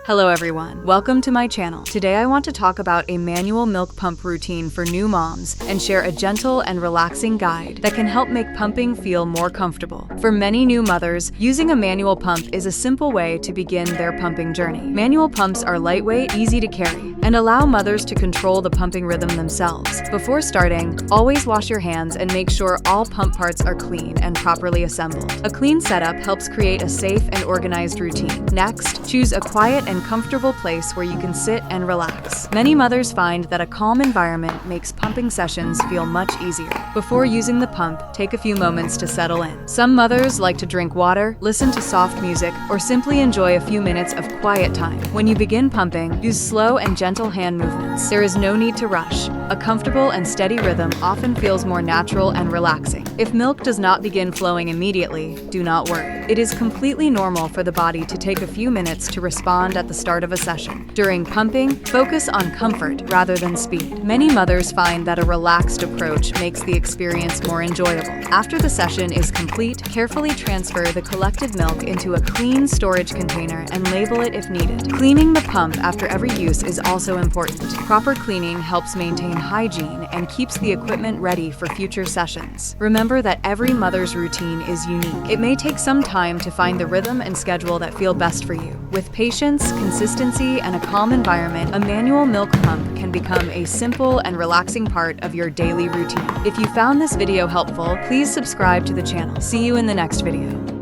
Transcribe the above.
Hello everyone, welcome to my channel. Today I want to talk about a manual milk pump routine for new moms and share a gentle and relaxing guide that can help make pumping feel more comfortable. For many new mothers, using a manual pump is a simple way to begin their pumping journey. Manual pumps are lightweight, easy to carry, and allow mothers to control the pumping rhythm themselves. Before starting, always wash your hands and make sure all pump parts are clean and properly assembled. A clean setup helps create a safe and organized routine. Next, choose a quiet and comfortable place where you can sit and relax. Many mothers find that a calm environment makes pumping sessions feel much easier. Before using the pump, take a few moments to settle in. Some mothers like to drink water, listen to soft music, or simply enjoy a few minutes of quiet time. When you begin pumping, use slow and gentle hand movements. There is no need to rush. A comfortable and steady rhythm often feels more natural and relaxing. If milk does not begin flowing immediately, do not worry. It is completely normal for the body to take a few minutes to respond at the start of a session. During pumping, focus on comfort rather than speed. Many mothers find that a relaxed approach makes the experience more enjoyable. After the session is complete, carefully transfer the collected milk into a clean storage container and label it if needed. Cleaning the pump after every use is also important. Proper cleaning helps maintain hygiene and keeps the equipment ready for future sessions. Remember that every mother's routine is unique. It may take some time to find the rhythm and schedule that feel best for you. With patience, consistency, and a calm environment, a manual milk pump can become a simple and relaxing part of your daily routine. If you found this video helpful, please subscribe to the channel. See you in the next video.